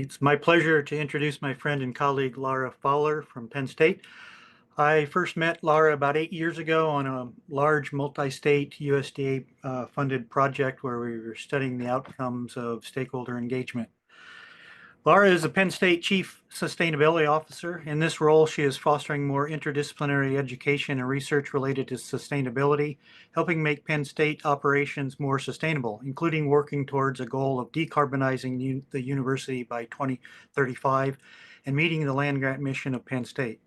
It's my pleasure to introduce my friend and colleague Lara Fowler from Penn State. I first met Lara about 8 years ago on a large multi-state USDA funded project where we were studying the outcomes of stakeholder engagement. Lara is the Penn State Chief Sustainability Officer. In this role, she is fostering more interdisciplinary education and research related to sustainability, helping make Penn State operations more sustainable, including working towards a goal of decarbonizing the university by 2035 and meeting the land-grant mission of Penn State.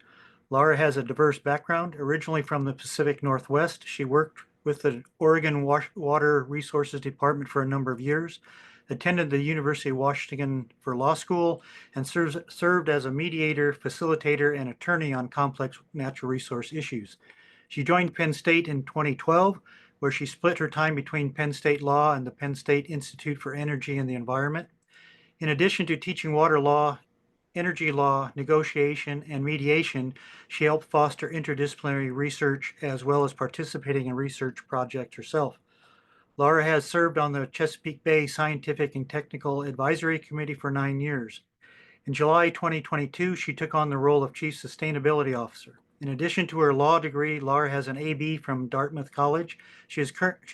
Lara has a diverse background. Originally from the Pacific Northwest, she worked with the Oregon Water Resources Department for a number of years, attended the University of Washington for law school, and served as a mediator, facilitator, and attorney on complex natural resource issues. She joined Penn State in 2012, where she split her time between Penn State Law and the Penn State Institute for Energy and the Environment. In addition to teaching water law, energy law, negotiation, and mediation, she helped foster interdisciplinary research as well as participating in research projects herself. Lara has served on the Chesapeake Bay Scientific and Technical Advisory Committee for 9 years. In July 2022, she took on the role of Chief Sustainability Officer. In addition to her law degree, Lara has an AB from Dartmouth College. She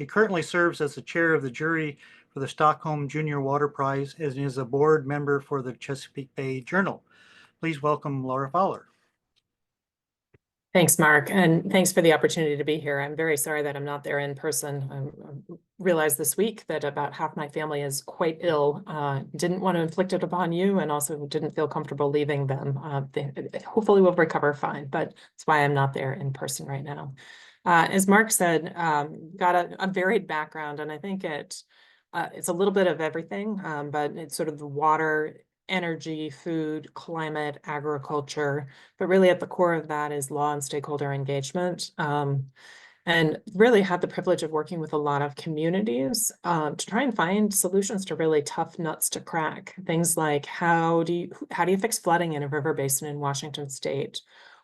currently serves as the chair of the jury for the Stockholm Junior Water Prize and is a board member for the Chesapeake Bay Journal. Please welcome Lara Fowler. Thanks, Mark, and thanks for the opportunity to be here. I'm very sorry that I'm not there in person. I realized this week that about half my family is quite ill. Didn't want to inflict it upon you, and also didn't feel comfortable leaving them. Hopefully we'll recover fine, but that's why I'm not there in person right now. As Mark said, got a varied background, and I think it's a little bit of everything, but it's sort of the water, energy, food, climate, agriculture, but really at the core of that is law and stakeholder engagement. And really had the privilege of working with a lot of communities to try and find solutions to really tough nuts to crack. Things like how do you fix flooding in a river basin in Washington State?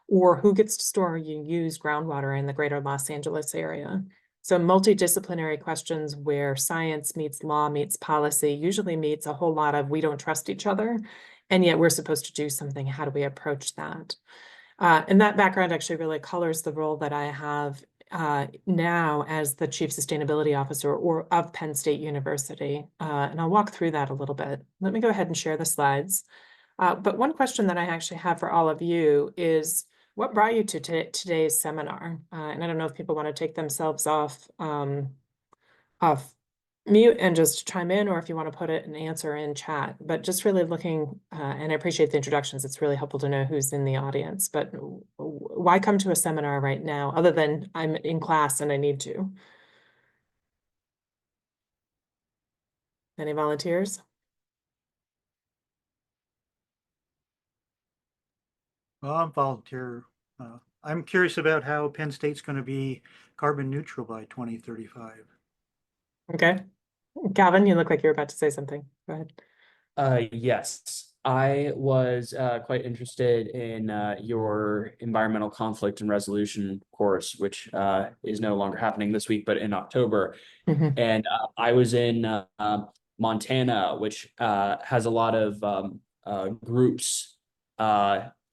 Or who gets to store and use groundwater in the greater Los Angeles area? So multidisciplinary questions where science meets law meets policy usually meets a whole lot of we don't trust each other, and yet we're supposed to do something. How do we approach that? And that background actually really colors the role that I have now as the Chief Sustainability Officer of Penn State University. And I'll walk through that a little bit. Let me go ahead and share the slides. But one question that I actually have for all of you is, what brought you to today's seminar? And I don't know if people want to take themselves off mute and just chime in, or if you want to put an answer in chat. But just really looking, and I appreciate the introductions. It's really helpful to know who's in the audience. But why come to a seminar right now, other than I'm in class and I need to? Any volunteers? Well, I'm volunteer. I'm curious about how Penn State's going to be carbon neutral by 2035. Okay. Calvin, you look like you're about to say something. Go ahead. Yes, I was quite interested in your environmental conflict and resolution course, which is no longer happening this week, but in October. Mhm. And I was in Montana, which has a lot of groups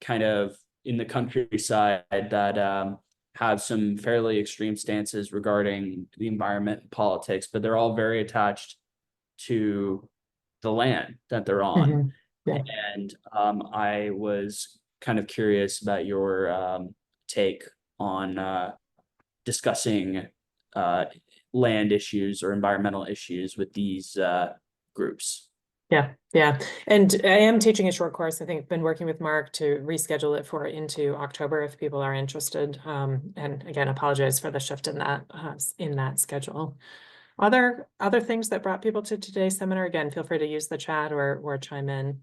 kind of in the countryside that have some fairly extreme stances regarding the environment and politics, but they're all very attached to the land that they're on. Mhm. Yeah. And I was kind of curious about your take on discussing land issues or environmental issues with these groups. Yeah. And I am teaching a short course. I think I've been working with Mark to reschedule it into October if people are interested. And again, apologize for the shift in that schedule. Other things that brought people to today's seminar, again, feel free to use the chat or chime in.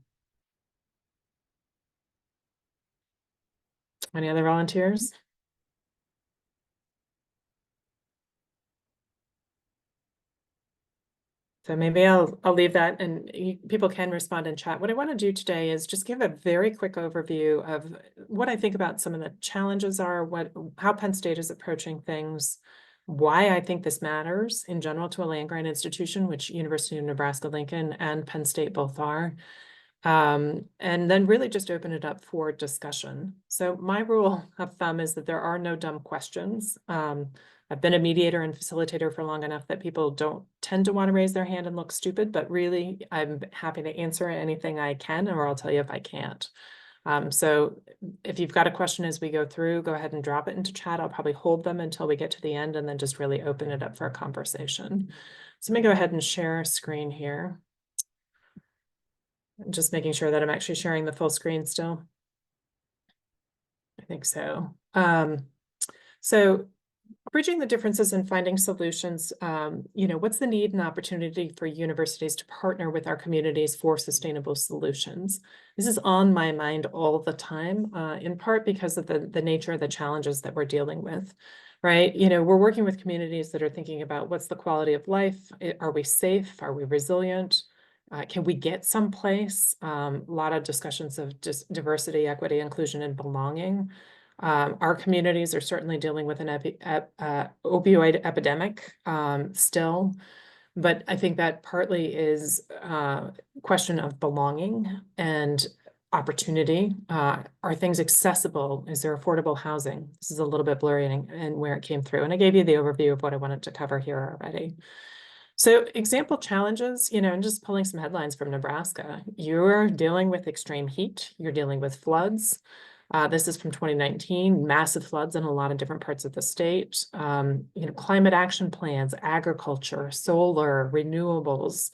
Any other volunteers? So maybe I'll leave that, and people can respond in chat. What I want to do today is just give a very quick overview of what I think about some of the challenges are, how Penn State is approaching things, why I think this matters in general to a land-grant institution, which University of Nebraska-Lincoln and Penn State both are, And then really just open it up for discussion. So my rule of thumb is that there are no dumb questions. I've been a mediator and facilitator for long enough that people don't tend to want to raise their hand and look stupid, but really I'm happy to answer anything I can, or I'll tell you if I can't. So if you've got a question as we go through, go ahead and drop it into chat. I'll probably hold them until we get to the end and then just really open it up for a conversation. So let me go ahead and share a screen here. I'm just making sure that I'm actually sharing the full screen still. I think so. So bridging the differences and finding solutions, what's the need and opportunity for universities to partner with our communities for sustainable solutions? This is on my mind all the time, in part because of the nature of the challenges that we're dealing with, right? We're working with communities that are thinking about what's the quality of life? Are we safe? Are we resilient? Can we get someplace? A lot of discussions of just diversity, equity, inclusion, and belonging. Our communities are certainly dealing with an opioid epidemic still, but I think that partly is a question of belonging and opportunity. Are things accessible? Is there affordable housing? This is a little bit blurry and where it came through. And I gave you the overview of what I wanted to cover here already. So example challenges, and just pulling some headlines from Nebraska. You're dealing with extreme heat. You're dealing with floods. This is from 2019, massive floods in a lot of different parts of the state. Climate action plans, agriculture, solar, renewables,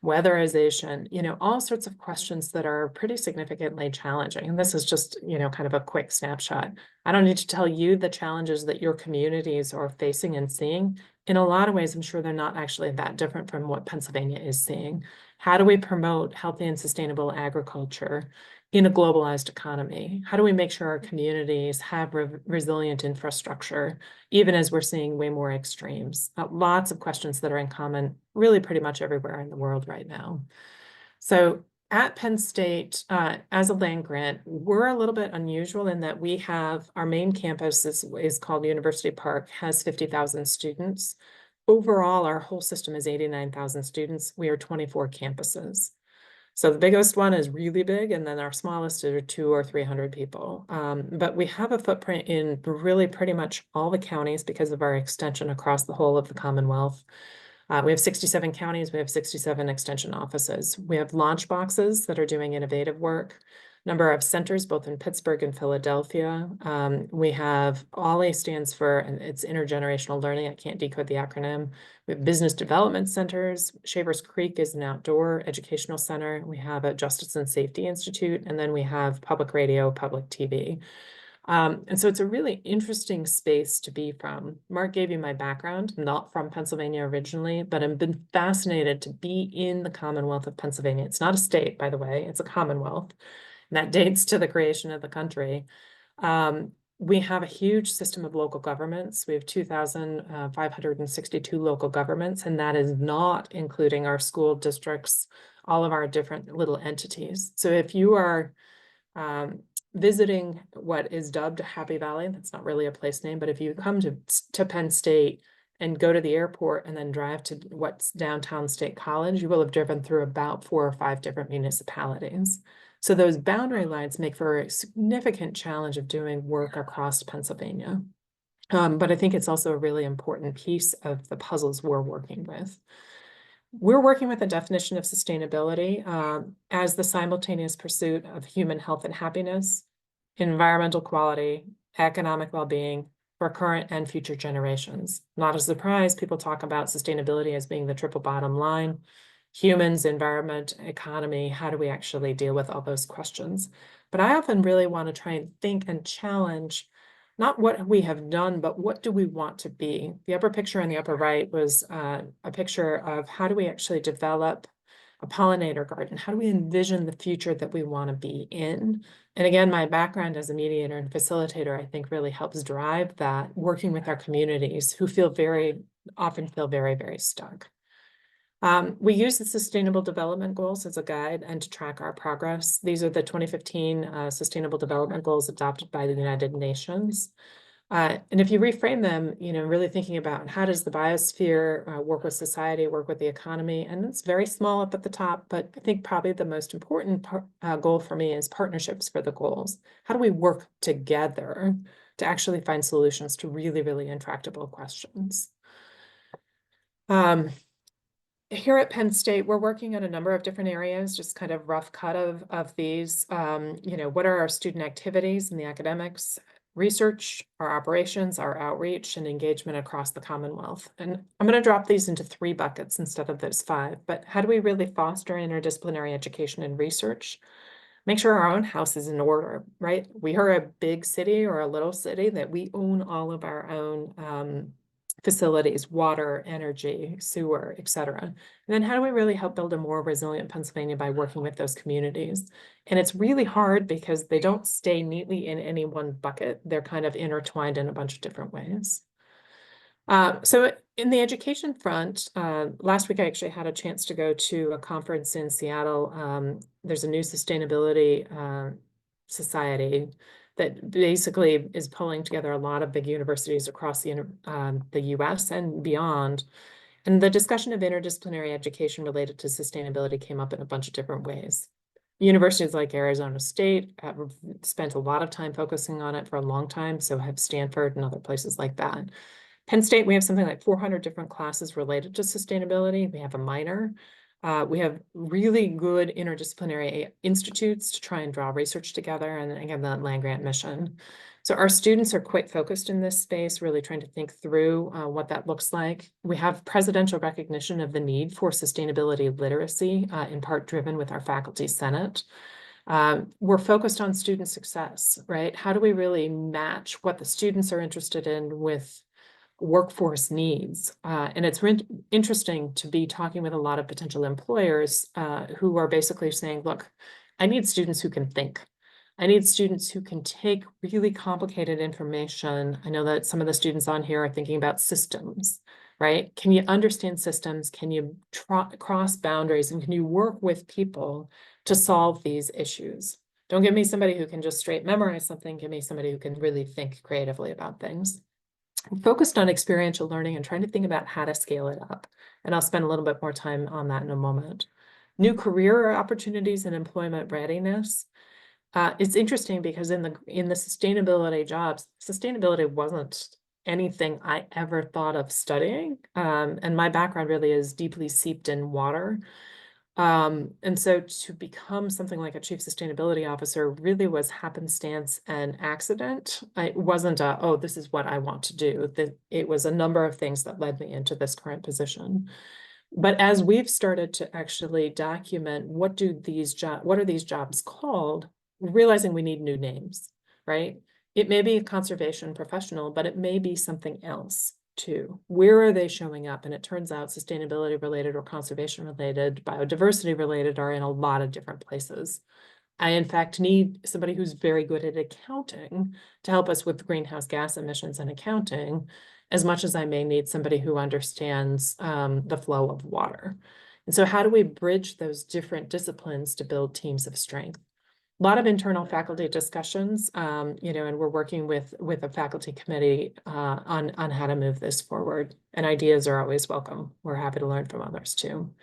weatherization, all sorts of questions that are pretty significantly challenging. And this is just, kind of a quick snapshot. I don't need to tell you the challenges that your communities are facing and seeing. In a lot of ways, I'm sure they're not actually that different from what Pennsylvania is seeing. How do we promote healthy and sustainable agriculture in a globalized economy? How do we make sure our communities have resilient infrastructure, even as we're seeing way more extremes? Lots of questions that are in common really pretty much everywhere in the world right now. So at Penn State, as a land grant, we're a little bit unusual in that we have our main campus is called University Park, has 50,000 students. Overall, our whole system is 89,000 students. We are 24 campuses. So the biggest one is really big, and then our smallest are 200 or 300 people. But we have a footprint in really pretty much all the counties because of our extension across the whole of the Commonwealth. We have 67 counties, we have 67 extension offices. We have launch boxes that are doing innovative work, number of centers both in Pittsburgh and Philadelphia. We have OLLI stands for, and it's intergenerational learning. I can't decode the acronym. We have business development centers. Shavers Creek is an outdoor educational center. We have a Justice and Safety Institute, and then we have public radio, public TV. And so it's a really interesting space to be from. Mark gave you my background, not from Pennsylvania originally, but I've been fascinated to be in the Commonwealth of Pennsylvania. It's not a state, by the way, it's a Commonwealth. And that dates to the creation of the country. We have a huge system of local governments. We have 2,562 local governments, and that is not including our school districts, all of our different little entities. So if you are visiting what is dubbed Happy Valley, that's not really a place name, but if you come to Penn State and go to the airport and then drive to what's downtown State College, you will have driven through about 4 or 5 different municipalities. So those boundary lines make for a significant challenge of doing work across Pennsylvania. But I think it's also a really important piece of the puzzles we're working with. We're working with a definition of sustainability as the simultaneous pursuit of human health and happiness, environmental quality, economic well-being for current and future generations. Not a surprise, people talk about sustainability as being the triple bottom line. Humans, environment, economy, how do we actually deal with all those questions? But I often really want to try and think and challenge not what we have done, but what do we want to be? The upper picture in the upper right was a picture of how do we actually develop a pollinator garden? How do we envision the future that we want to be in? And again, my background as a mediator and facilitator, I think really helps drive that, working with our communities who often feel very, very stuck. We use the Sustainable Development Goals as a guide and to track our progress. These are the 2015 Sustainable Development Goals adopted by the United Nations. And if you reframe them, really thinking about how does the biosphere work with society, work with the economy, and it's very small up at the top, but I think probably the most important goal for me is partnerships for the goals. How do we work together to actually find solutions to really, really intractable questions? Here at Penn State, we're working on a number of different areas, just kind of rough cut of these. What are our student activities in the academics, research, our operations, our outreach, and engagement across the Commonwealth? And I'm going to drop these into 3 buckets instead of those 5. But how do we really foster interdisciplinary education and research? Make sure our own house is in order, right? We are a big city or a little city that we own all of our own facilities, water, energy, sewer, et cetera. And then how do we really help build a more resilient Pennsylvania by working with those communities? And it's really hard because they don't stay neatly in any one bucket. They're kind of intertwined in a bunch of different ways. So in the education front, last week I actually had a chance to go to a conference in Seattle. There's a new sustainability society that basically is pulling together a lot of big universities across the US and beyond. And the discussion of interdisciplinary education related to sustainability came up in a bunch of different ways. Universities like Arizona State have spent a lot of time focusing on it for a long time, so have Stanford and other places like that. Penn State, we have something like 400 different classes related to sustainability. We have a minor. We have really good interdisciplinary institutes to try and draw research together, and again, the land-grant mission. So our students are quite focused in this space, really trying to think through what that looks like. We have presidential recognition of the need for sustainability literacy, in part driven with our faculty senate. We're focused on student success, right? How do we really match what the students are interested in with workforce needs? And it's interesting to be talking with a lot of potential employers who are basically saying, look, I need students who can think. I need students who can take really complicated information. I know that some of the students on here are thinking about systems, right? Can you understand systems? Can you cross boundaries? And can you work with people to solve these issues? Don't give me somebody who can just straight memorize something. Give me somebody who can really think creatively about things. I'm focused on experiential learning and trying to think about how to scale it up. And I'll spend a little bit more time on that in a moment. New career opportunities and employment readiness. It's interesting because in the sustainability jobs, sustainability wasn't anything I ever thought of studying. And my background really is deeply seeped in water. And so to become something like a chief sustainability officer really was happenstance and accident. It wasn't oh, this is what I want to do. It was a number of things that led me into this current position. But as we've started to actually document what are these jobs called, realizing we need new names, right? It may be a conservation professional, but it may be something else too. Where are they showing up? And it turns out sustainability related or conservation related, biodiversity related are in a lot of different places. I, in fact, need somebody who's very good at accounting to help us with greenhouse gas emissions and accounting, as much as I may need somebody who understands the flow of water. And so how do we bridge those different disciplines to build teams of strength? A lot of internal faculty discussions, and we're working with a faculty committee on how to move this forward. And ideas are always welcome. We're happy to learn from others too.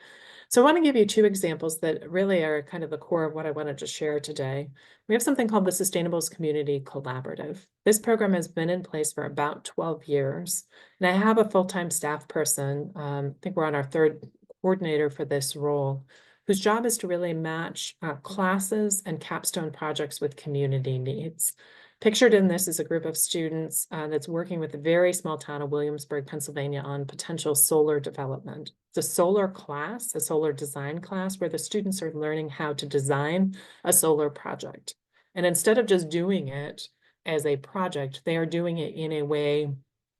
So I want to give you 2 examples that really are kind of the core of what I wanted to share today. We have something called the Sustainables Community Collaborative. This program has been in place for about 12 years. And I have a full-time staff person, I think we're on our 3rd coordinator for this role, whose job is to really match classes and capstone projects with community needs. Pictured in this is a group of students that's working with a very small town of Williamsburg, Pennsylvania on potential solar development. It's a solar class, a solar design class, where the students are learning how to design a solar project. And instead of just doing it as a project, they are doing it in a way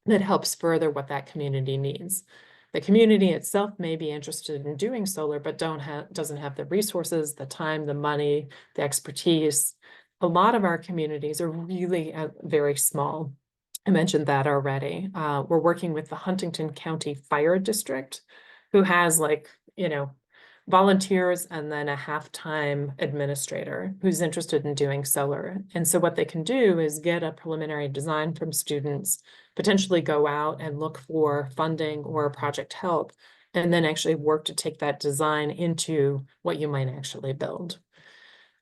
that helps further what that community needs. The community itself may be interested in doing solar, but doesn't have the resources, the time, the money, the expertise. A lot of our communities are really very small. I mentioned that already. We're working with the Huntington County Fire District, who has volunteers, and then a half-time administrator who's interested in doing solar. And so what they can do is get a preliminary design from students, potentially go out and look for funding or project help, and then actually work to take that design into what you might actually build.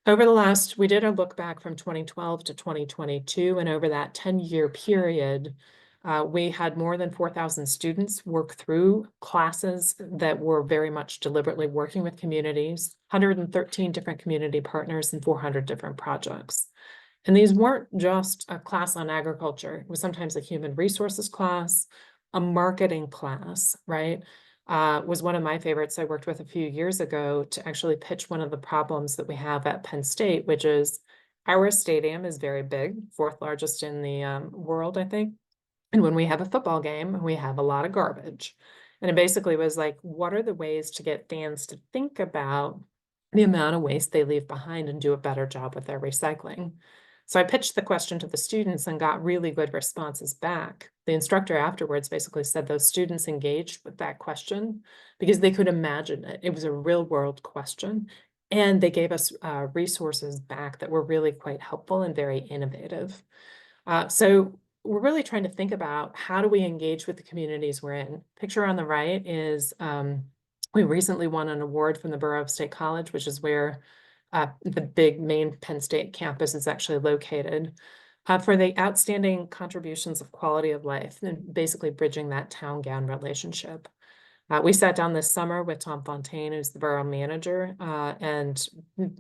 Over the last, we did a look back from 2012 to 2022, and over that 10-year period, we had more than 4,000 students work through classes that were very much deliberately working with communities, 113 different community partners, and 400 different projects. And these weren't just a class on agriculture. It was sometimes a human resources class, a marketing class, right? Was one of my favorites I worked with a few years ago to actually pitch one of the problems that we have at Penn State, which is our stadium is very big, fourth largest in the world, I think. And when we have a football game, we have a lot of garbage. And it basically was like, what are the ways to get fans to think about the amount of waste they leave behind and do a better job with their recycling? So I pitched the question to the students and got really good responses back. The instructor afterwards basically said those students engaged with that question because they could imagine it. It was a real world question. And they gave us resources back that were really quite helpful and very innovative. So we're really trying to think about how do we engage with the communities we're in. Picture on the right is we recently won an award from the Borough of State College, which is where the big main Penn State campus is actually located, for the outstanding contributions of quality of life and basically bridging that town-gown relationship. We sat down this summer with Tom Fontaine, who's the borough manager, and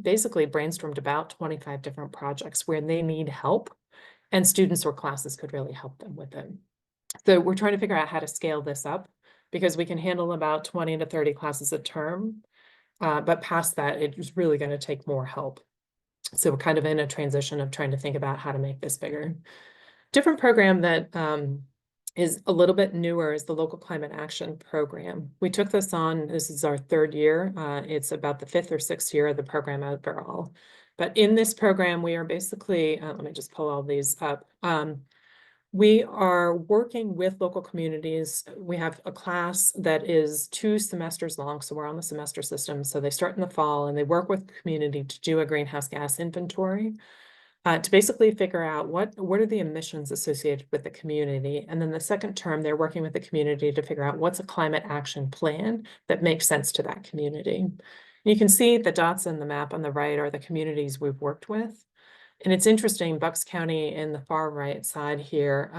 basically brainstormed about 25 different projects where they need help, and students or classes could really help them with it. So we're trying to figure out how to scale this up because we can handle about 20 to 30 classes a term. But past that, it's really going to take more help. So we're kind of in a transition of trying to think about how to make this bigger. Different program that is a little bit newer is the Local Climate Action Program. We took this on, this is our third year. It's about the 5th or 6th year of the program overall. But in this program, we are basically, let me just pull all these up. We are working with local communities. We have a class that is 2 semesters long, so we're on the semester system. So they start in the fall and they work with the community to do a greenhouse gas inventory to basically figure out what are the emissions associated with the community. And then the second term, they're working with the community to figure out what's a climate action plan that makes sense to that community. You can see the dots in the map on the right are the communities we've worked with. And it's interesting, Bucks County in the far right side here,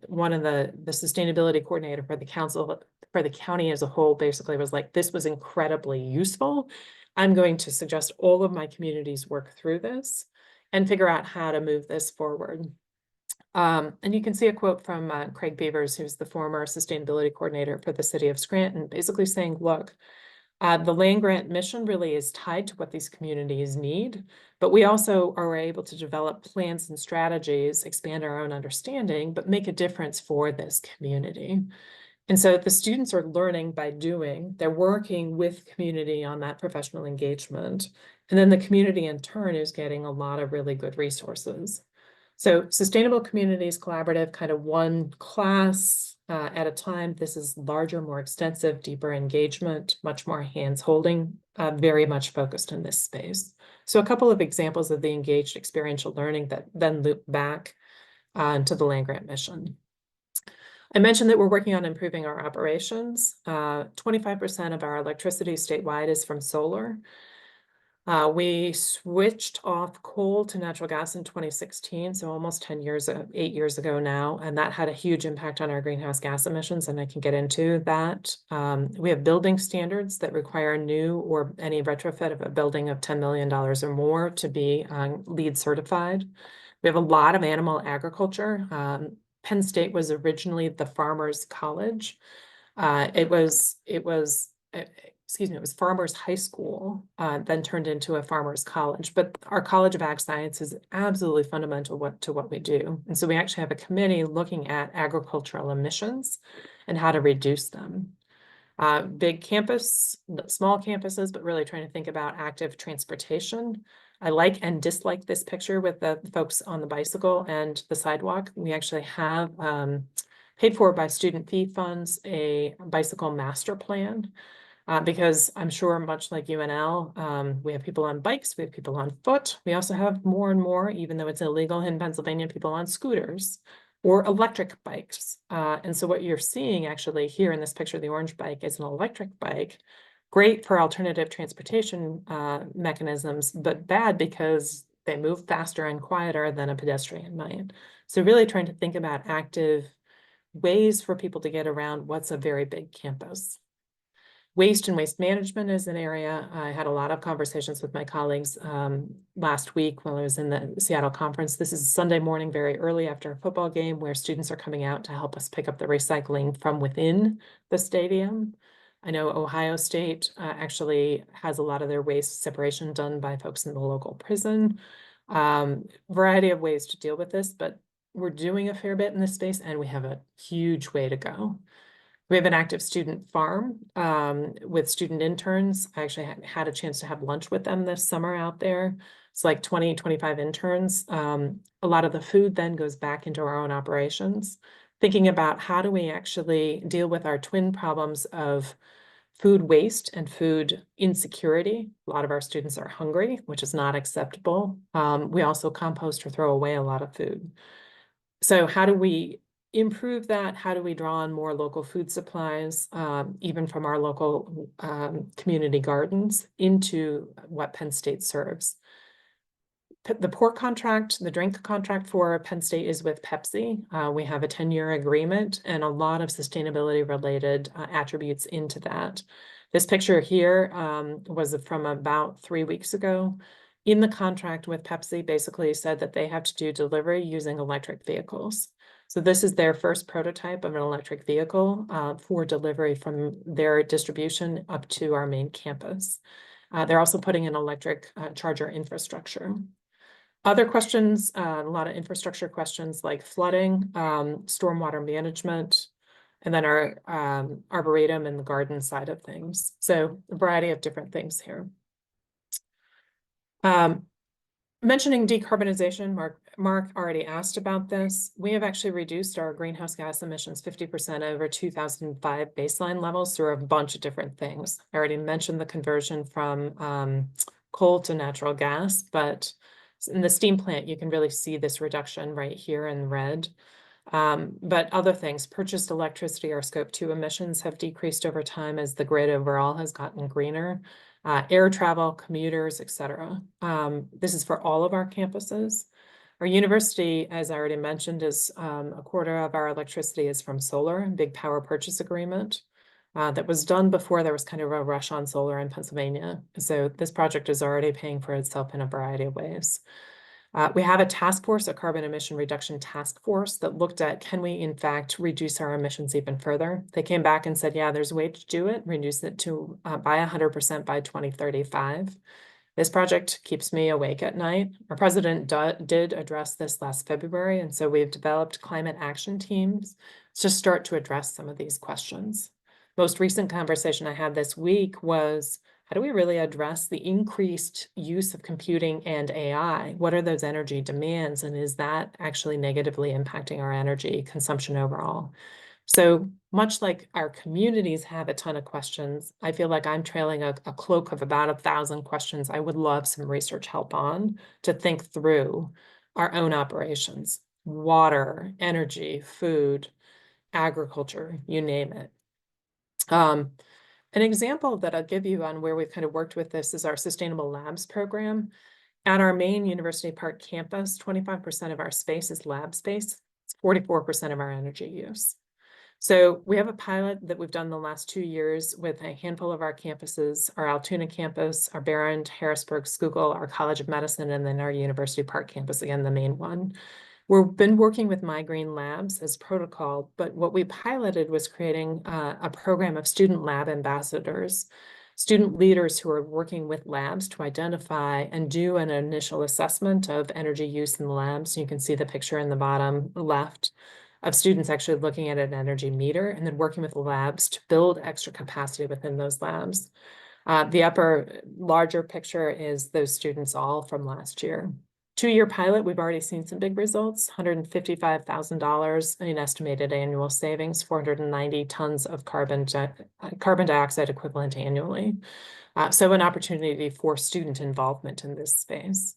one of the sustainability coordinator for the council, for the county as a whole, basically was like, this was incredibly useful. I'm going to suggest all of my communities work through this and figure out how to move this forward. And you can see a quote from Craig Beavers, who's the former sustainability coordinator for the city of Scranton, basically saying, look, the land grant mission really is tied to what these communities need, but we also are able to develop plans and strategies, expand our own understanding, but make a difference for this community. And so the students are learning by doing, they're working with community on that professional engagement. And then the community in turn is getting a lot of really good resources. So Sustainable Communities Collaborative, kind of one class at a time. This is larger, more extensive, deeper engagement, much more hands-holding, very much focused in this space. So a couple of examples of the engaged experiential learning that then loop back to the land grant mission. I mentioned that we're working on improving our operations. 25% of our electricity statewide is from solar. We switched off coal to natural gas in 2016, so almost 8 years ago now, and that had a huge impact on our greenhouse gas emissions, and I can get into that. We have building standards that require new or any retrofit of a building of $10 million or more to be LEED certified. We have a lot of animal agriculture. Penn State was originally the Farmers College. It was Farmers High School, then turned into a Farmers College. But our College of Ag Science is absolutely fundamental to what we do. And so we actually have a committee looking at agricultural emissions and how to reduce them. Big campus, small campuses, but really trying to think about active transportation. I like and dislike this picture with the folks on the bicycle and the sidewalk. We actually have paid for by student fee funds, a bicycle master plan. Because I'm sure, much like UNL, we have people on bikes, we have people on foot. We also have more and more, even though it's illegal in Pennsylvania, people on scooters or electric bikes. And so what you're seeing actually here in this picture, the orange bike is an electric bike, great for alternative transportation mechanisms, but bad because they move faster and quieter than a pedestrian might. So really trying to think about active ways for people to get around what's a very big campus. Waste and waste management is an area. I had a lot of conversations with my colleagues last week while I was in the Seattle conference. This is Sunday morning, very early after a football game, where students are coming out to help us pick up the recycling from within the stadium. I know Ohio State actually has a lot of their waste separation done by folks in the local prison. Variety of ways to deal with this, but we're doing a fair bit in this space, and we have a huge way to go. We have an active student farm with student interns. I actually had a chance to have lunch with them this summer out there. It's like 20, 25 interns. A lot of the food then goes back into our own operations, thinking about how do we actually deal with our twin problems of food waste and food insecurity. A lot of our students are hungry, which is not acceptable. We also compost or throw away a lot of food. So how do we improve that? How do we draw on more local food supplies, even from our local community gardens, into what Penn State serves? The port contract, the drink contract for Penn State is with Pepsi. We have a 10-year agreement and a lot of sustainability related attributes into that. This picture here was from about 3 weeks ago. In the contract with Pepsi, basically said that they have to do delivery using electric vehicles. So this is their first prototype of an electric vehicle for delivery from their distribution up to our main campus. They're also putting in electric charger infrastructure. Other questions, a lot of infrastructure questions like flooding, stormwater management, and then our arboretum and the garden side of things. So a variety of different things here. Mentioning decarbonization, Mark already asked about this. We have actually reduced our greenhouse gas emissions 50% over 2005 baseline levels through a bunch of different things. I already mentioned the conversion from coal to natural gas, but in the steam plant, you can really see this reduction right here in red. But other things, purchased electricity or scope 2 emissions have decreased over time as the grid overall has gotten greener. Air travel, commuters, etc. This is for all of our campuses. Our university, as I already mentioned, is a quarter of our electricity is from solar, big power purchase agreement that was done before there was kind of a rush on solar in Pennsylvania. So this project is already paying for itself in a variety of ways. We have a task force, a carbon emission reduction task force that looked at, can we in fact reduce our emissions even further? They came back and said, yeah, there's a way to do it, reduce it to by 100% by 2035. This project keeps me awake at night. Our president did address this last February, and so we've developed climate action teams to start to address some of these questions. Most recent conversation I had this week was, how do we really address the increased use of computing and AI? What are those energy demands? And is that actually negatively impacting our energy consumption overall? So much like our communities have a ton of questions, I feel like I'm trailing a cloak of about 1,000 questions I would love some research help on to think through our own operations, water, energy, food, agriculture, you name it. An example that I'll give you on where we've kind of worked with this is our Sustainable Labs program. At our main University Park campus, 25% of our space is lab space. It's 44% of our energy use. So we have a pilot that we've done the last 2 years with a handful of our campuses, our Altoona campus, our Behrend, Harrisburg, Schuylkill, our College of Medicine, and then our University Park campus, again, the main one. We've been working with My Green Labs as protocol, but what we piloted was creating a program of student lab ambassadors, student leaders who are working with labs to identify and do an initial assessment of energy use in the labs. You can see the picture in the bottom left of students actually looking at an energy meter and then working with the labs to build extra capacity within those labs. The upper larger picture is those students all from last year. 2-year pilot, we've already seen some big results, $155,000 in estimated annual savings, 490 tons of carbon dioxide equivalent annually. So an opportunity for student involvement in this space.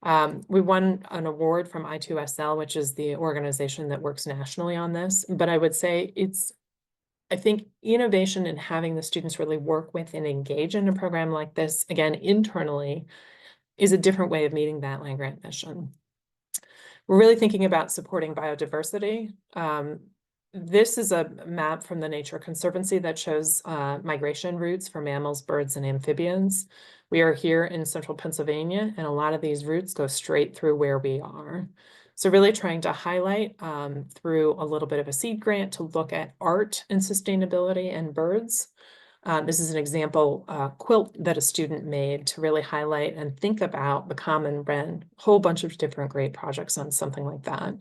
We won an award from I2SL, which is the organization that works nationally on this. But I would say I think innovation and having the students really work with and engage in a program like this, again, internally, is a different way of meeting that land-grant mission. We're really thinking about supporting biodiversity. This is a map from the Nature Conservancy that shows migration routes for mammals, birds, and amphibians. We are here in central Pennsylvania, and a lot of these routes go straight through where we are. So really trying to highlight through a little bit of a seed grant to look at art and sustainability and birds. This is an example quilt that a student made to really highlight and think about the common wren, a whole bunch of different great projects on something like that.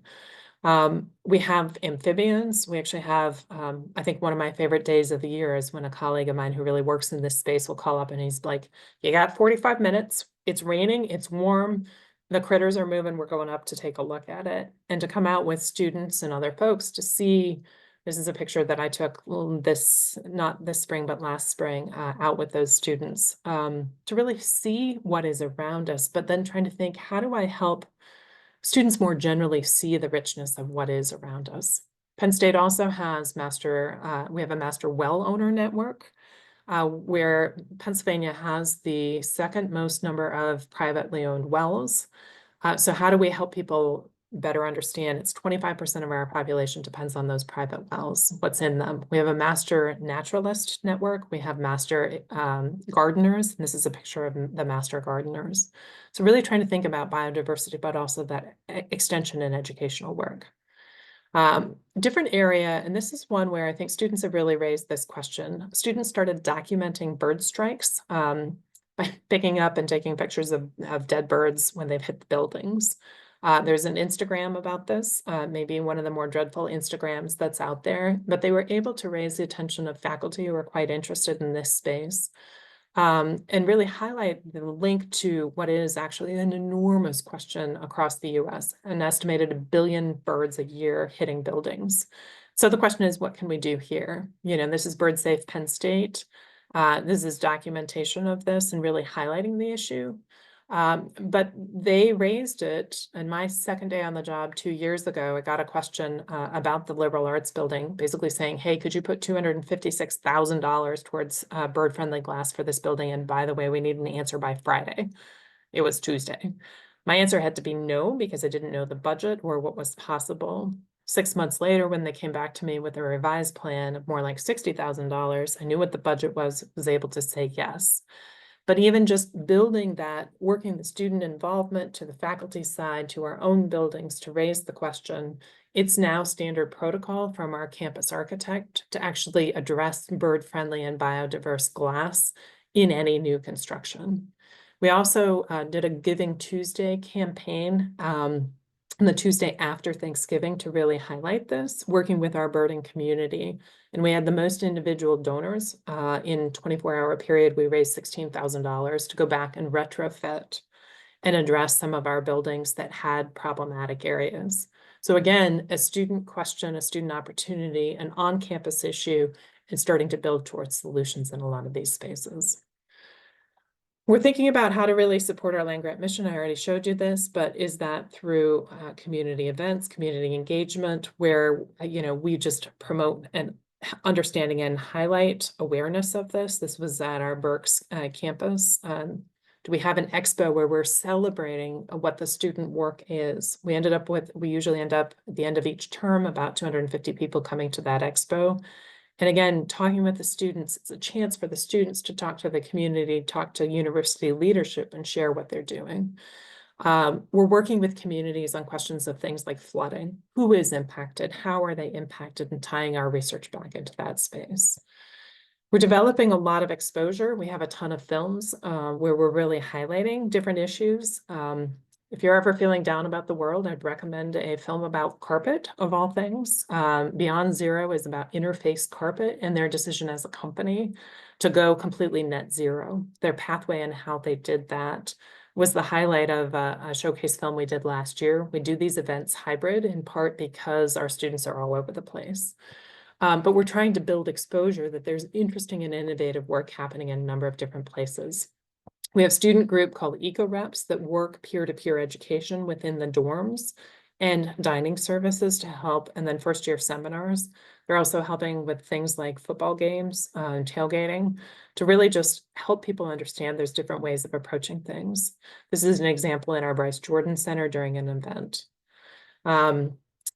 We have amphibians. We actually have, I think one of my favorite days of the year is when a colleague of mine who really works in this space will call up and he's like, you got 45 minutes, it's raining, it's warm, the critters are moving, we're going up to take a look at it. And to come out with students and other folks to see, this is a picture that I took not this spring, but last spring, out with those students to really see what is around us, but then trying to think, how do I help students more generally see the richness of what is around us? Penn State also has we have a master well owner network where Pennsylvania has the second most number of privately owned wells. So how do we help people better understand? It's 25% of our population depends on those private wells, what's in them. We have a master naturalist network. We have master gardeners. And this is a picture of the master gardeners. So really trying to think about biodiversity, but also that extension and educational work. Different area, and this is one where I think students have really raised this question. Students started documenting bird strikes by picking up and taking pictures of dead birds when they've hit the buildings. There's an Instagram about this, maybe one of the more dreadful Instagrams that's out there, but they were able to raise the attention of faculty who are quite interested in this space. And really highlight the link to what is actually an enormous question across the US, an estimated 1 billion birds a year hitting buildings. So the question is, what can we do here? You know, this is Bird Safe Penn State. This is documentation of this and really highlighting the issue. But they raised it, and my second day on the job 2 years ago, I got a question about the liberal arts building, basically saying, hey, could you put $256,000 towards bird-friendly glass for this building? And by the way, we need an answer by Friday. It was Tuesday. My answer had to be no, because I didn't know the budget or what was possible. 6 months later, when they came back to me with a revised plan of more like $60,000, I knew what the budget was able to say yes. But even just building that, working the student involvement to the faculty side, to our own buildings to raise the question, it's now standard protocol from our campus architect to actually address bird-friendly and biodiverse glass in any new construction. We also did a Giving Tuesday campaign the Tuesday after Thanksgiving to really highlight this, working with our birding community. And we had the most individual donors in 24-hour period. We raised $16,000 to go back and retrofit and address some of our buildings that had problematic areas. So again, a student question, a student opportunity, an on-campus issue, and starting to build towards solutions in a lot of these spaces. We're thinking about how to really support our land-grant mission. I already showed you this, but is that through community events, community engagement, where we just promote an understanding and highlight awareness of this. This was at our Berks campus. Do we have an expo where we're celebrating what the student work is? We usually end up at the end of each term, about 250 people coming to that expo. And again, talking with the students, it's a chance for the students to talk to the community, talk to university leadership, and share what they're doing. We're working with communities on questions of things like flooding. Who is impacted? How are they impacted? And tying our research back into that space. We're developing a lot of exposure. We have a ton of films where we're really highlighting different issues. If you're ever feeling down about the world, I'd recommend a film about carpet, of all things. Beyond Zero is about Interface Carpet and their decision as a company to go completely net zero, their pathway and how they did that. was the highlight of a showcase film we did last year. We do these events hybrid in part because our students are all over the place. But we're trying to build exposure that there's interesting and innovative work happening in a number of different places. We have a student group called Eco Reps that work peer-to-peer education within the dorms and dining services to help, and then first year seminars. They're also helping with things like football games and tailgating to really just help people understand there's different ways of approaching things. This is an example in our Bryce Jordan Center during an event.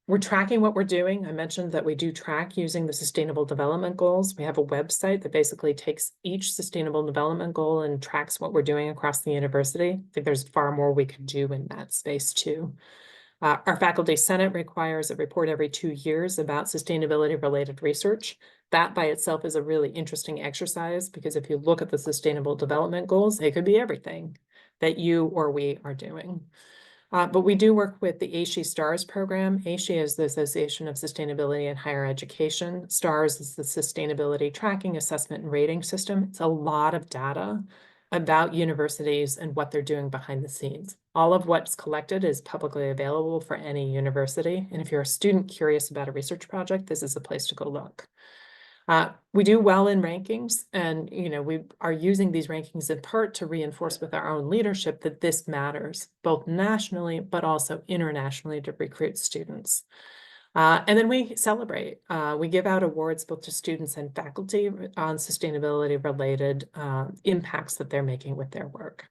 We're tracking what we're doing. I mentioned that we do track using the Sustainable Development Goals. We have a website that basically takes each Sustainable Development Goal and tracks what we're doing across the university. I think there's far more we could do in that space too. Our Faculty Senate requires a report every 2 years about sustainability-related research. That by itself is a really interesting exercise because if you look at the Sustainable Development Goals, they could be everything that you or we are doing. But we do work with the ASHE STARS program. ASHE is the Association of Sustainability in Higher Education. STARS is the Sustainability Tracking, Assessment, and Rating System. It's a lot of data about universities and what they're doing behind the scenes. All of what's collected is publicly available for any university. And if you're a student curious about a research project, this is a place to go look. We do well in rankings, and we are using these rankings in part to reinforce with our own leadership that this matters, both nationally, but also internationally to recruit students. And then we celebrate. We give out awards both to students and faculty on sustainability-related impacts that they're making with their work.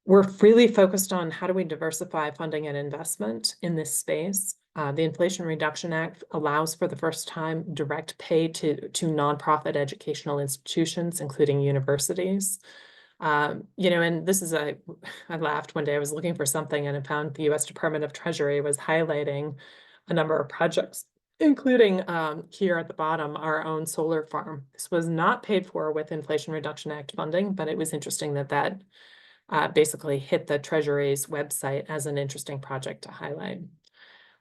We're really focused on how do we diversify funding and investment in this space. The Inflation Reduction Act allows for the first time direct pay to nonprofit educational institutions, including universities. And this is I laughed one day. I was looking for something and I found the U.S. Department of Treasury was highlighting a number of projects, including here at the bottom, our own solar farm. This was not paid for with Inflation Reduction Act funding, but it was interesting that basically hit the Treasury's website as an interesting project to highlight.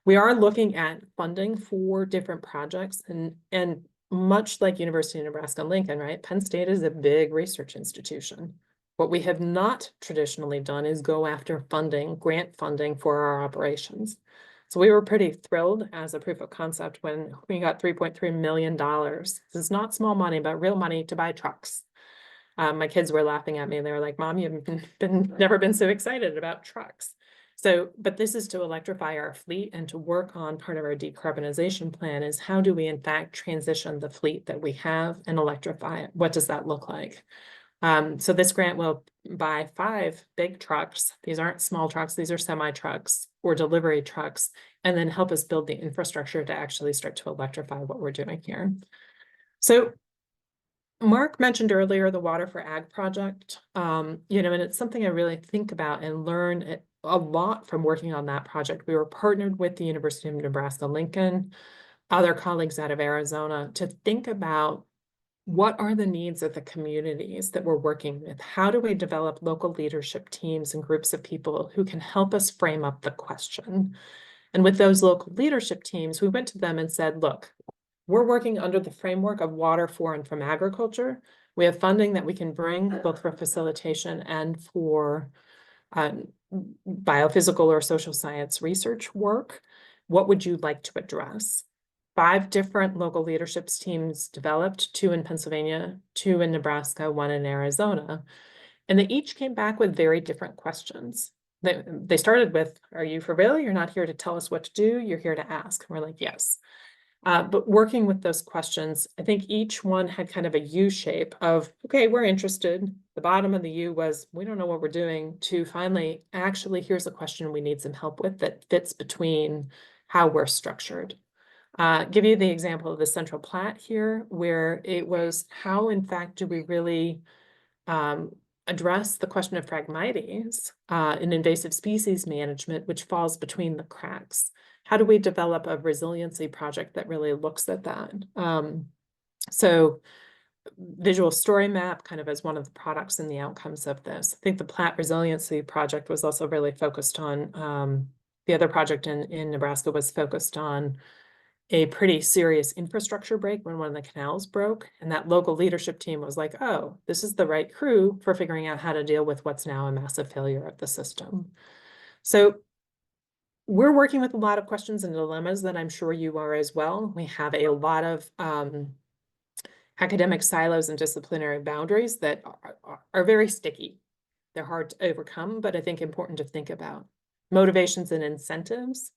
We are looking at funding for different projects and much like University of Nebraska-Lincoln, right? Penn State is a big research institution. What we have not traditionally done is go after funding, grant funding for our operations. So we were pretty thrilled as a proof of concept when we got $3.3 million. This is not small money, but real money to buy trucks. My kids were laughing at me and they were like, Mom, you've never been so excited about trucks. So, but this is to electrify our fleet and to work on part of our decarbonization plan is how do we in fact transition the fleet that we have and electrify it? What does that look like? So this grant will buy 5 big trucks. These aren't small trucks, these are semi-trucks or delivery trucks, and then help us build the infrastructure to actually start to electrify what we're doing here. So Mark mentioned earlier the Water for Ag project, and it's something I really think about and learn a lot from working on that project. We were partnered with the University of Nebraska-Lincoln, other colleagues out of Arizona to think about what are the needs of the communities that we're working with? How do we develop local leadership teams and groups of people who can help us frame up the question? And with those local leadership teams, we went to them and said, look, we're working under the framework of water for and from agriculture. We have funding that we can bring both for facilitation and for biophysical or social science research work. What would you like to address? 5 different local leadership teams developed, 2 in Pennsylvania, 2 in Nebraska, 1 in Arizona. And they each came back with very different questions. They started with, are you for real? You're not here to tell us what to do. You're here to ask. And we're like, yes. But working with those questions, I think each one had kind of a U shape of, okay, we're interested. The bottom of the U was, we don't know what we're doing, to finally, actually, here's a question we need some help with that fits between how we're structured. Give you the example of the Central Platte here, where it was how, in fact, do we really address the question of Phragmites in invasive species management, which falls between the cracks? How do we develop a resiliency project that really looks at that? So visual story map kind of as one of the products and the outcomes of this. I think the Platte Resiliency Project was also really focused on, the other project in Nebraska was focused on a pretty serious infrastructure break when one of the canals broke. And that local leadership team was like, oh, this is the right crew for figuring out how to deal with what's now a massive failure of the system. So we're working with a lot of questions and dilemmas that I'm sure you are as well. We have a lot of academic silos and disciplinary boundaries that are very sticky. They're hard to overcome, but I think important to think about. Motivations and incentives.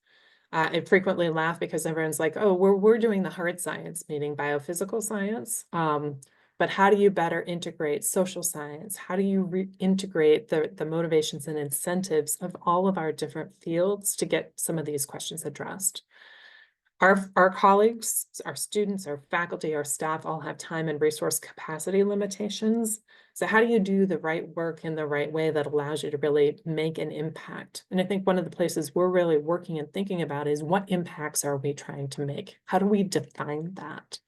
I frequently laugh because everyone's like, oh, we're doing the hard science, meaning biophysical science. But how do you better integrate social science? How do you integrate the motivations and incentives of all of our different fields to get some of these questions addressed? Our colleagues, our students, our faculty, our staff all have time and resource capacity limitations. So how do you do the right work in the right way that allows you to really make an impact? And I think one of the places we're really working and thinking about is what impacts are we trying to make? How do we define that?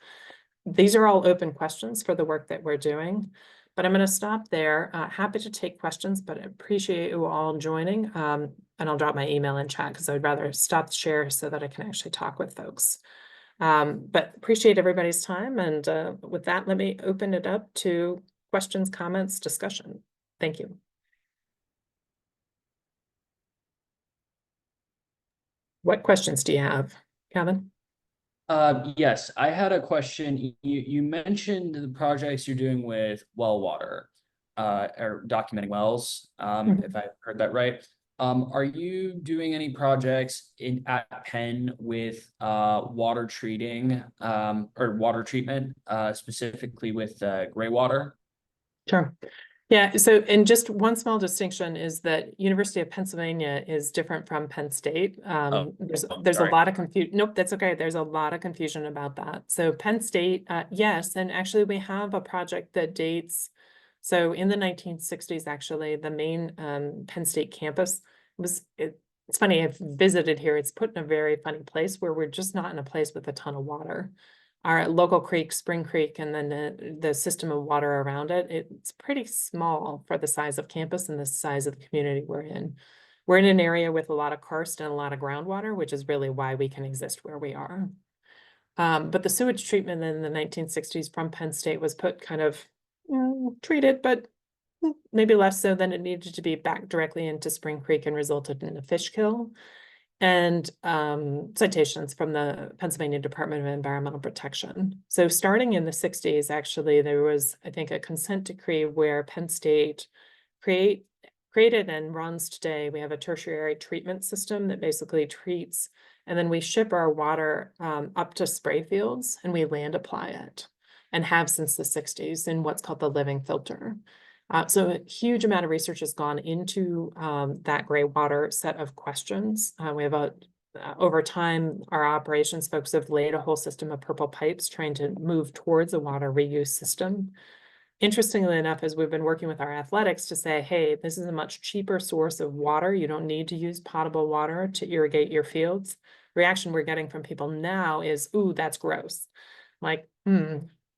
These are all open questions for the work that we're doing, but I'm going to stop there. Happy to take questions, but I appreciate you all joining. And I'll drop my email in chat because I would rather stop the share so that I can actually talk with folks. But appreciate everybody's time. And with that, let me open it up to questions, comments, discussion. Thank you. What questions do you have, Kevin? Yes, I had a question. You mentioned the projects you're doing with well water, or documenting wells, if I heard that right. Are you doing any projects at Penn with water treating, or water treatment, specifically with gray water? Sure. Yeah, so and just one small distinction is that University of Pennsylvania is different from Penn State. There's a lot of confusion. Nope, that's okay. There's a lot of confusion about that. So Penn State, yes, and actually we have a project that dates. So in the 1960s, actually, the main Penn State campus it's funny, I've visited here. It's put in a very funny place where we're just not in a place with a ton of water. Our local creek, Spring Creek, and then the system of water around it, it's pretty small for the size of campus and the size of the community we're in. We're in an area with a lot of karst and a lot of groundwater, which is really why we can exist where we are. But the sewage treatment in the 1960s from Penn State was put kind of treated, but maybe less so than it needed to be, back directly into Spring Creek and resulted in a fish kill. And citations from the Pennsylvania Department of Environmental Protection. So starting in the 60s, actually, there was, I think, a consent decree where Penn State created and runs today. We have a tertiary treatment system that basically treats, and then we ship our water up to spray fields and we land apply it, and have since the 60s in what's called the living filter. So a huge amount of research has gone into that gray water set of questions. We have over time, our operations folks have laid a whole system of purple pipes trying to move towards a water reuse system. Interestingly enough, as we've been working with our athletics to say, hey, this is a much cheaper source of water. You don't need to use potable water to irrigate your fields. Reaction we're getting from people now is, ooh, that's gross. Like,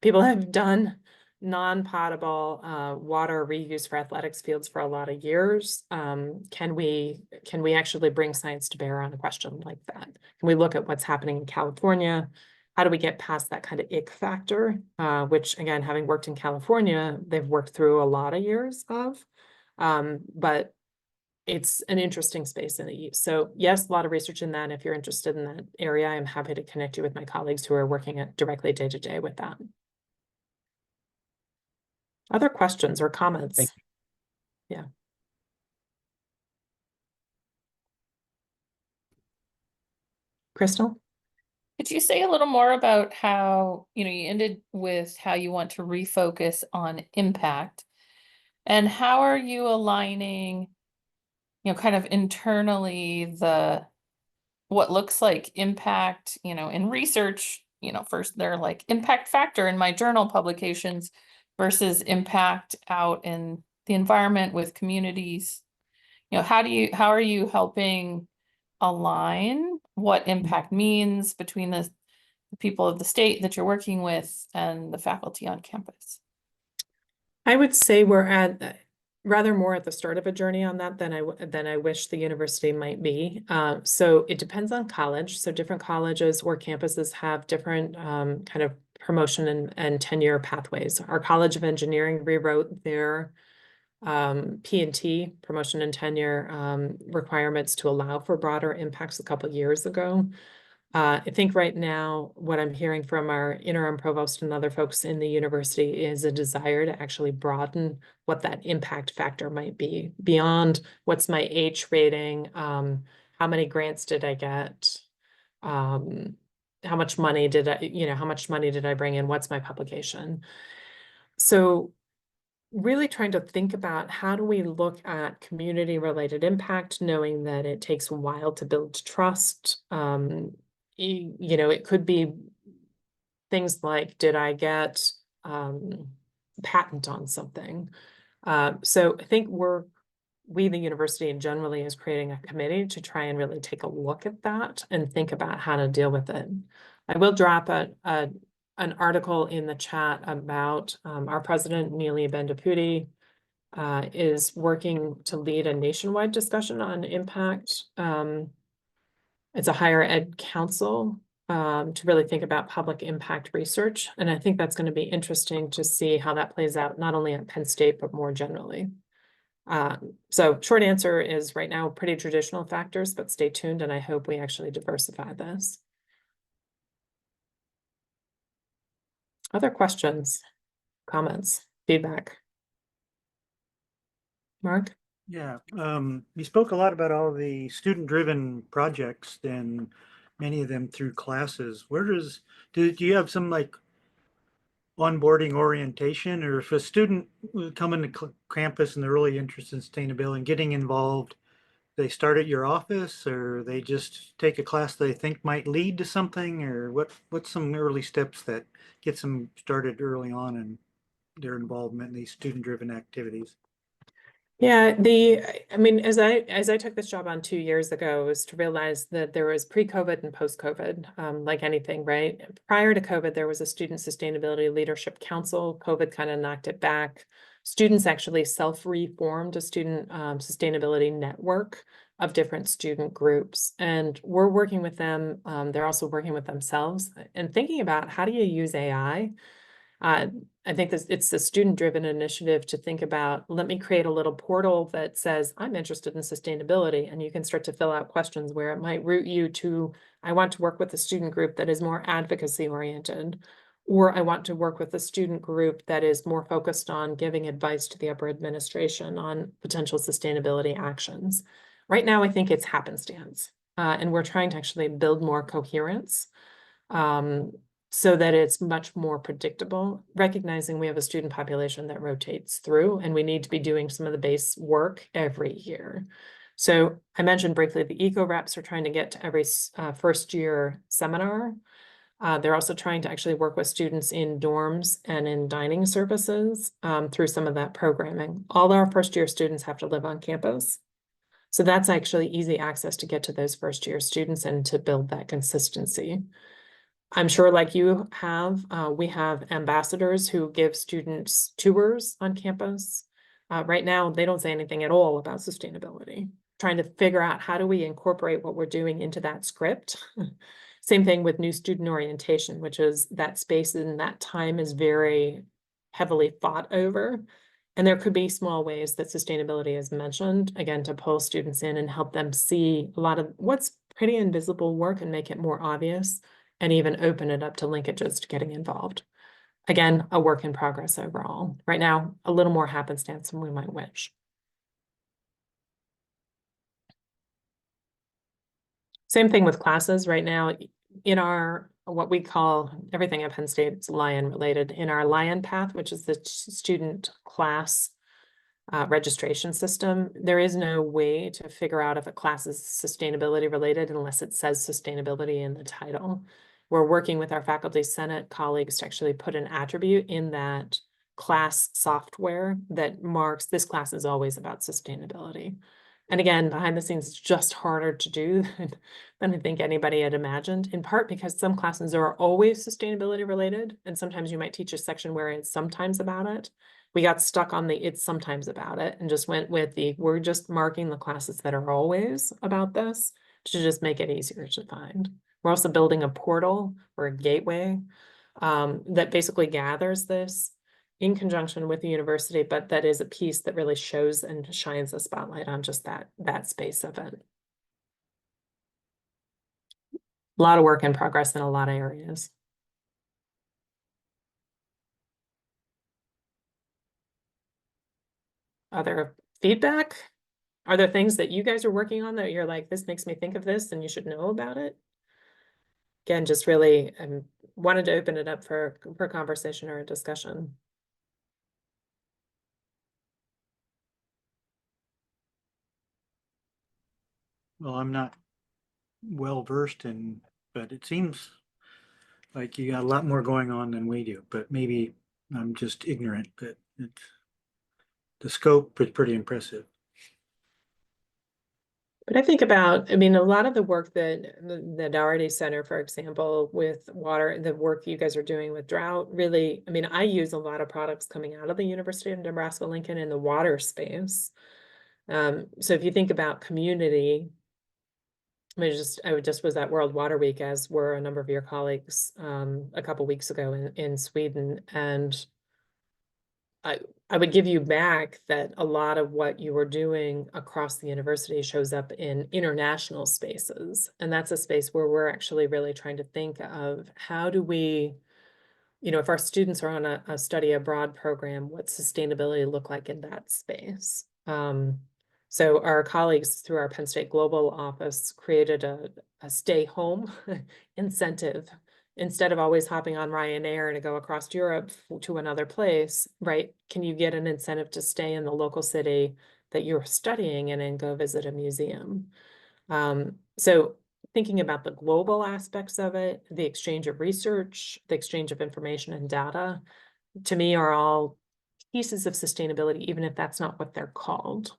people have done non-potable water reuse for athletics fields for a lot of years. Can we actually bring science to bear on a question like that? Can we look at what's happening in California? How do we get past that kind of ick factor? Which again, having worked in California, they've worked through a lot of years of, but it's an interesting space in the East. So yes, a lot of research in that. If you're interested in that area, I'm happy to connect you with my colleagues who are working directly day to day with that. Other questions or comments? Thank you. Yeah. Crystal? Could you say a little more about how, you ended with how you want to refocus on impact, and how are you aligning, kind of internally what looks like impact, in research, first they're like impact factor in my journal publications versus impact out in the environment with communities. How are you helping align what impact means between the people of the state that you're working with and the faculty on campus? I would say we're at rather more at the start of a journey on that than I wish the university might be. So it depends on college. So different colleges or campuses have different kind of promotion and tenure pathways. Our College of Engineering rewrote their P&T, promotion and tenure requirements to allow for broader impacts a couple years ago. I think right now, what I'm hearing from our interim provost and other folks in the university is a desire to actually broaden what that impact factor might be beyond what's my H rating, how many grants did I get, how much money did how much money did I bring in, what's my publication. So really trying to think about how do we look at community related impact, knowing that it takes a while to build trust. It could be things like, did I get patent on something? So I think we, the university and generally, is creating a committee to try and really take a look at that and think about how to deal with it. I will drop an article in the chat about our president, Neeli Bendapudi, is working to lead a nationwide discussion on impact. It's a higher ed council to really think about public impact research. And I think that's going to be interesting to see how that plays out, not only at Penn State, but more generally. So short answer is right now pretty traditional factors, but stay tuned and I hope we actually diversify this. Other questions, comments, feedback? Mark? Yeah, you spoke a lot about all the student-driven projects and many of them through classes. Do you have some like onboarding orientation, or if a student will come into campus and they're really interested in sustainability and getting involved, they start at your office, or they just take a class they think might lead to something, or what's some early steps that gets them started early on in their involvement in these student-driven activities? Yeah, I mean, as I took this job on 2 years ago, was to realize that there was pre-COVID and post-COVID, like anything, right? Prior to COVID, there was a Student Sustainability Leadership Council. COVID kind of knocked it back. Students actually self-reformed a student sustainability network of different student groups. And we're working with them. They're also working with themselves and thinking about how do you use AI. I think it's a student-driven initiative to think about, let me create a little portal that says, I'm interested in sustainability, and you can start to fill out questions where it might route you to, I want to work with a student group that is more advocacy oriented, or I want to work with a student group that is more focused on giving advice to the upper administration on potential sustainability actions. Right now, I think it's happenstance, and we're trying to actually build more coherence. So that it's much more predictable, recognizing we have a student population that rotates through and we need to be doing some of the base work every year. So I mentioned briefly the eco reps are trying to get to every first year seminar. They're also trying to actually work with students in dorms and in dining services through some of that programming. All our first year students have to live on campus. So that's actually easy access to get to those first year students and to build that consistency. I'm sure like you have, we have ambassadors who give students tours on campus. Right now, they don't say anything at all about sustainability. Trying to figure out how do we incorporate what we're doing into that script. Same thing with new student orientation, which is that space and that time is very heavily fought over. And there could be small ways that sustainability is mentioned, again, to pull students in and help them see a lot of what's pretty invisible work and make it more obvious, and even open it up to linkages to getting involved. Again, a work in progress overall. Right now, a little more happenstance than we might wish. Same thing with classes right now. In our, what we call, everything at Penn State is Lion related. In our Lion path, which is the student class registration system, there is no way to figure out if a class is sustainability related unless it says sustainability in the title. We're working with our faculty senate colleagues to actually put an attribute in that class software that marks this class is always about sustainability. And again, behind the scenes, it's just harder to do than I think anybody had imagined, in part because some classes are always sustainability related, and sometimes you might teach a section where it's sometimes about it. we got stuck on the it's sometimes about it and just went with the we're just marking the classes that are always about this to just make it easier to find. We're also building a portal or a gateway that basically gathers this in conjunction with the university, but that is a piece that really shows and shines a spotlight on just that space of it. A lot of work in progress in a lot of areas. Other feedback? Are there things that you guys are working on that you're like, this makes me think of this and you should know about it? Again, just really wanted to open it up for conversation or a discussion. Well, I'm not well versed in, but it seems like you got a lot more going on than we do, but maybe I'm just ignorant, but the scope is pretty impressive. But I think about, I mean, a lot of the work that the Doherty Center, for example, with water, the work you guys are doing with drought, really, I mean, I use a lot of products coming out of the University of Nebraska-Lincoln in the water space. So if you think about community, I just was at World Water Week, as were a number of your colleagues a couple weeks ago in Sweden, and I would give you back that a lot of what you were doing across the university shows up in international spaces. And that's a space where we're actually really trying to think of how do we, if our students are on a study abroad program, what sustainability look like in that space? So our colleagues through our Penn State Global Office created a stay home incentive. Instead of always hopping on Ryanair to go across Europe to another place, right? Can you get an incentive to stay in the local city that you're studying in and go visit a museum? So thinking about the global aspects of it, the exchange of research, the exchange of information and data, to me are all pieces of sustainability, even if that's not what they're called.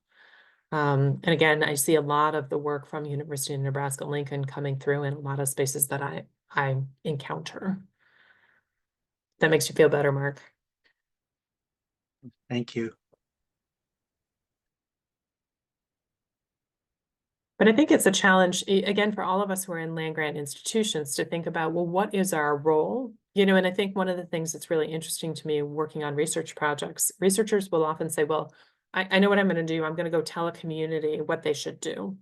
And again, I see a lot of the work from University of Nebraska-Lincoln coming through in a lot of spaces that I encounter. That makes you feel better, Mark. Thank you. But I think it's a challenge, again, for all of us who are in land-grant institutions to think about, well, what is our role? And I think one of the things that's really interesting to me working on research projects, researchers will often say, well, I know what I'm going to do. I'm going to go tell a community what they should do.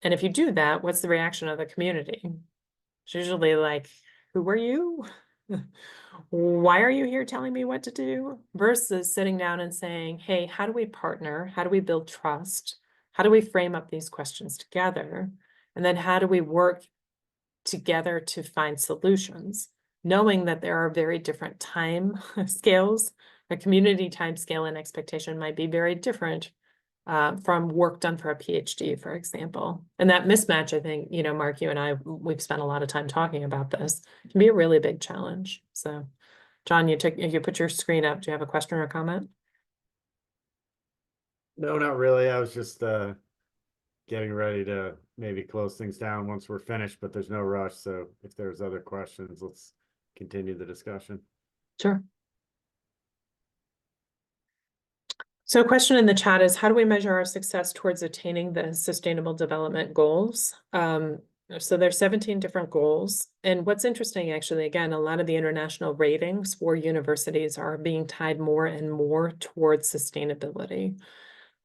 And if you do that, what's the reaction of the community? It's usually like, who are you? Why are you here telling me what to do? Versus sitting down and saying, hey, how do we partner? How do we build trust? How do we frame up these questions together? And then how do we work together to find solutions? Knowing that there are very different time scales. A community time scale and expectation might be very different from work done for a PhD, for example. And that mismatch, I think, Mark, you and we've spent a lot of time talking about this, can be a really big challenge. So, John, you put your screen up. Do you have a question or comment? No, not really. I was just getting ready to maybe close things down once we're finished, but there's no rush. So if there's other questions, let's continue the discussion. Sure. So a question in the chat is, how do we measure our success towards attaining the Sustainable Development Goals? So there's 17 different goals. And what's interesting, actually, again, a lot of the international ratings for universities are being tied more and more towards sustainability.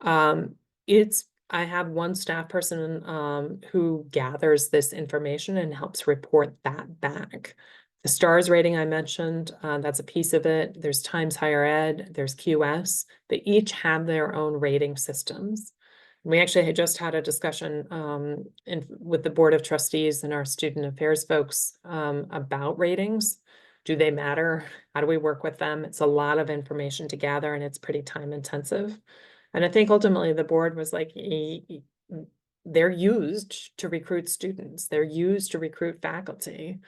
I have one staff person who gathers this information and helps report that back. The STARS rating I mentioned, that's a piece of it. There's Times Higher Ed, there's QS. They each have their own rating systems. We actually had just had a discussion with the Board of Trustees and our student affairs folks about ratings. Do they matter? How do we work with them? It's a lot of information to gather and it's pretty time intensive. And I think ultimately the board was like, they're used to recruit students. They're used to recruit faculty.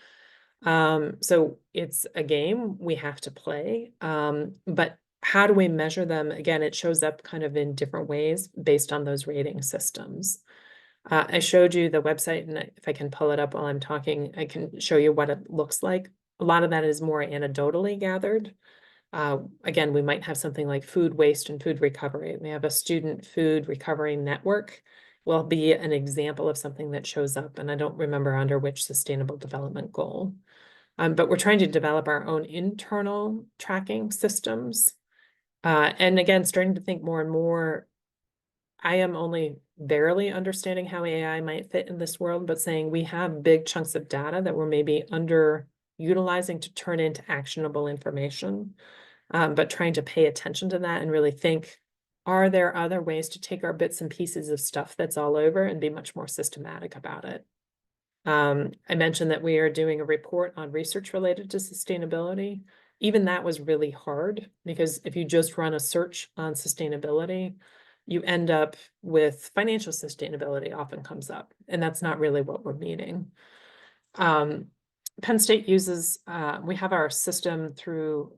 So it's a game we have to play. But how do we measure them? Again, it shows up kind of in different ways based on those rating systems. I showed you the website, and if I can pull it up while I'm talking, I can show you what it looks like. A lot of that is more anecdotally gathered. Again, we might have something like food waste and food recovery. We have a student food recovery network will be an example of something that shows up, and I don't remember under which sustainable development goal. But we're trying to develop our own internal tracking systems. And again, starting to think more and more, I am only barely understanding how AI might fit in this world, but saying we have big chunks of data that we're maybe underutilizing to turn into actionable information. But trying to pay attention to that and really think, are there other ways to take our bits and pieces of stuff that's all over and be much more systematic about it? I mentioned that we are doing a report on research related to sustainability. Even that was really hard because if you just run a search on sustainability, you end up with financial sustainability often comes up, and that's not really what we're meaning. Penn State uses, we have our system through,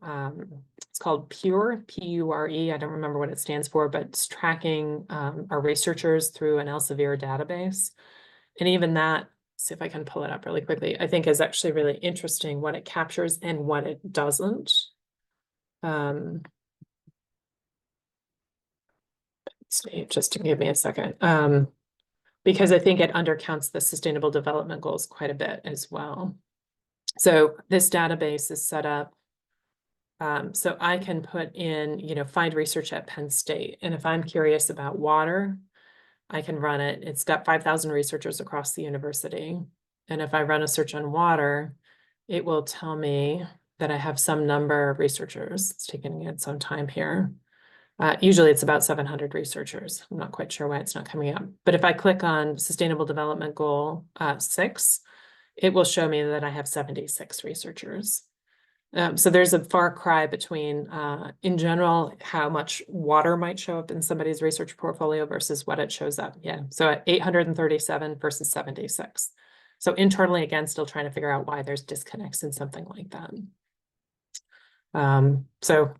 it's called PURE, P-U-R-E. I don't remember what it stands for, but it's tracking our researchers through an Elsevier database. And even that, see if I can pull it up really quickly, I think is actually really interesting what it captures and what it doesn't. Just to give me a second. Because I think it undercounts the sustainable development goals quite a bit as well. So this database is set up so I can put in, find research at Penn State. And if I'm curious about water, I can run it. It's got 5,000 researchers across the university. And if I run a search on water, it will tell me that I have some number of researchers. It's taking it some time here. Usually it's about 700 researchers. I'm not quite sure why it's not coming up. But if I click on Sustainable Development Goal 6, it will show me that I have 76 researchers. So there's a far cry between, in general, how much water might show up in somebody's research portfolio versus what it shows up. Yeah, so at 837 versus 76. So internally, again, still trying to figure out why there's disconnects in something like that. So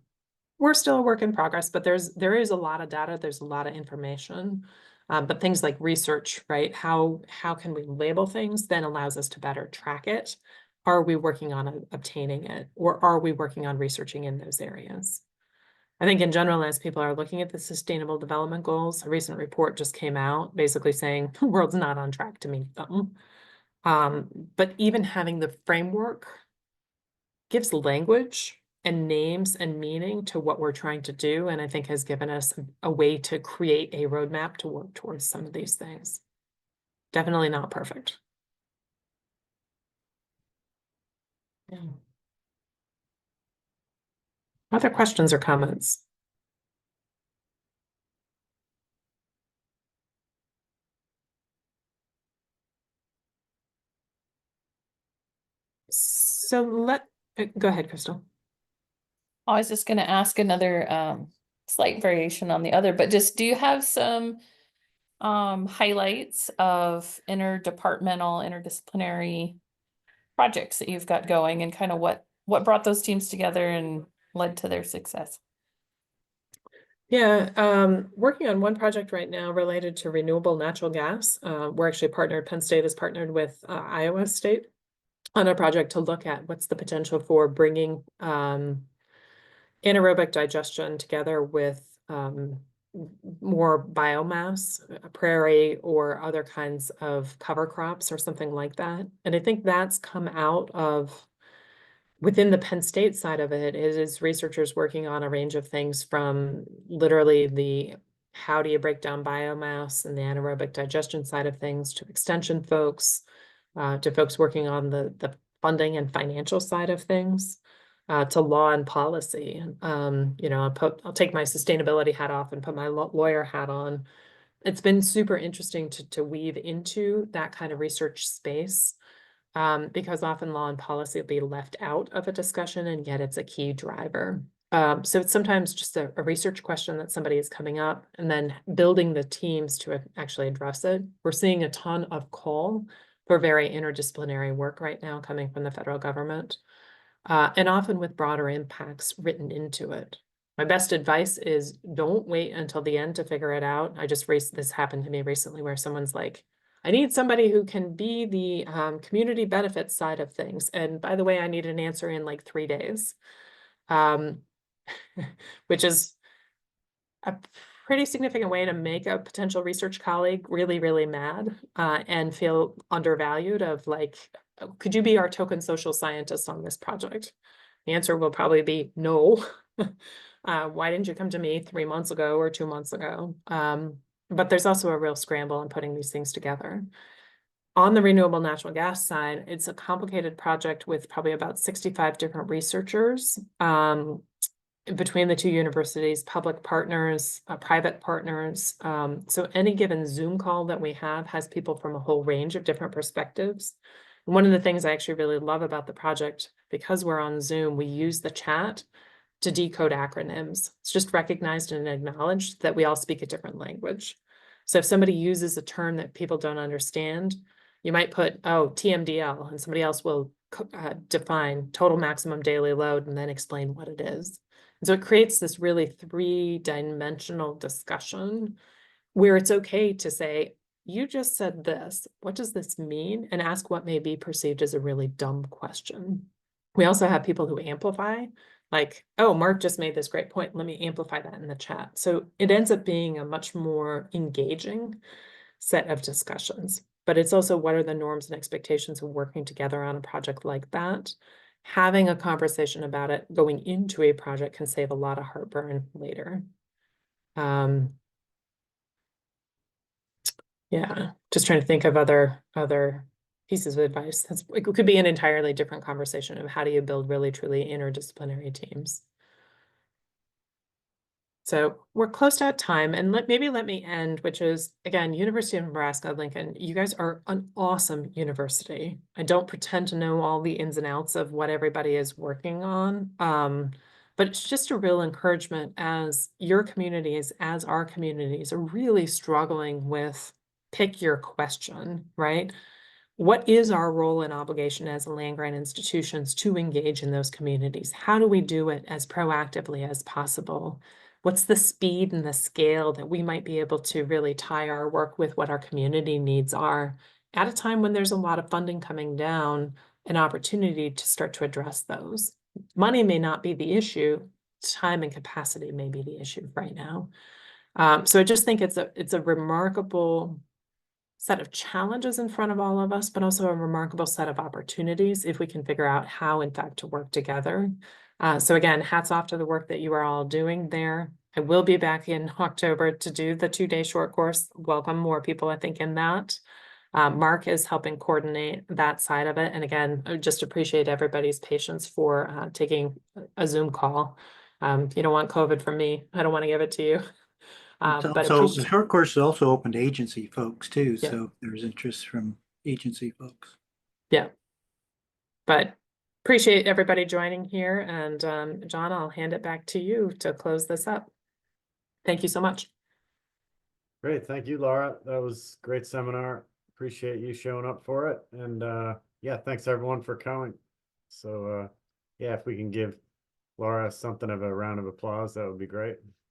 we're still a work in progress, but there is a lot of data, there's a lot of information. But things like research, right? How can we label things then allows us to better track it. Are we working on obtaining it, or are we working on researching in those areas? I think in general, as people are looking at the sustainable development goals, a recent report just came out basically saying the world's not on track to meet them. But even having the framework gives language and names and meaning to what we're trying to do, and I think has given us a way to create a roadmap to work towards some of these things. Definitely not perfect. Yeah. Other questions or comments? So go ahead, Crystal. I was just going to ask another slight variation on the other, but just do you have some highlights of interdepartmental, interdisciplinary projects that you've got going, and kind of what brought those teams together and led to their success? Yeah, working on one project right now related to renewable natural gas. We're actually partnered, Penn State is partnered with Iowa State on a project to look at what's the potential for bringing anaerobic digestion together with more biomass, prairie or other kinds of cover crops or something like that. And I think that's come out of within the Penn State side of it, it is researchers working on a range of things from literally the how do you break down biomass and the anaerobic digestion side of things to extension folks, to folks working on the funding and financial side of things, to law and policy. I'll take my sustainability hat off and put my lawyer hat on. It's been super interesting to weave into that kind of research space. Because often law and policy will be left out of a discussion, and yet it's a key driver. So it's sometimes just a research question that somebody is coming up and then building the teams to actually address it. We're seeing a ton of call for very interdisciplinary work right now coming from the federal government, and often with broader impacts written into it. My best advice is don't wait until the end to figure it out. This happened to me recently where someone's like, I need somebody who can be the community benefits side of things. And by the way, I need an answer in like 3 days. which is a pretty significant way to make a potential research colleague really, really mad, and feel undervalued of like, could you be our token social scientist on this project? The answer will probably be no. Why didn't you come to me 3 months ago or 2 months ago? But there's also a real scramble in putting these things together. On the renewable natural gas side, it's a complicated project with probably about 65 different researchers, between the two universities, public partners, private partners. So any given Zoom call that we have has people from a whole range of different perspectives. And one of the things I actually really love about the project, because we're on Zoom, we use the chat to decode acronyms. It's just recognized and acknowledged that we all speak a different language. So if somebody uses a term that people don't understand, you might put, oh, TMDL, and somebody else will define total maximum daily load and then explain what it is. And so it creates this really three-dimensional discussion where it's okay to say, you just said this, what does this mean? And ask what may be perceived as a really dumb question. We also have people who amplify, like, oh, Mark just made this great point, let me amplify that in the chat. So it ends up being a much more engaging set of discussions. But it's also, what are the norms and expectations of working together on a project like that? Having a conversation about it going into a project can save a lot of heartburn later. Yeah, just trying to think of other pieces of advice. It could be an entirely different conversation of how do you build really truly interdisciplinary teams. So we're close to time, and maybe let me end, which is, again, University of Nebraska-Lincoln, you guys are an awesome university. I don't pretend to know all the ins and outs of what everybody is working on, but it's just a real encouragement as your communities, as our communities are really struggling with pick your question, right? What is our role and obligation as land-grant institutions to engage in those communities? How do we do it as proactively as possible? What's the speed and the scale that we might be able to really tie our work with what our community needs are at a time when there's a lot of funding coming down, an opportunity to start to address those? Money may not be the issue, time and capacity may be the issue right now. So I just think it's a remarkable set of challenges in front of all of us, but also a remarkable set of opportunities if we can figure out how, in fact, to work together. So again, hats off to the work that you are all doing there. I will be back in October to do the 2-day short course. Welcome more people, I think, in that. Mark is helping coordinate that side of it. And again, I just appreciate everybody's patience for taking a Zoom call. You don't want COVID from me. I don't want to give it to you. But So the short course is also open to agency folks too. Yeah. So there's interest from agency folks. Yeah. But appreciate everybody joining here. And John, I'll hand it back to you to close this up. Thank you so much. Great. Thank you, Laura. That was a great seminar. Appreciate you showing up for it. And yeah, thanks everyone for coming. So yeah, if we can give Laura something of a round of applause, that would be great.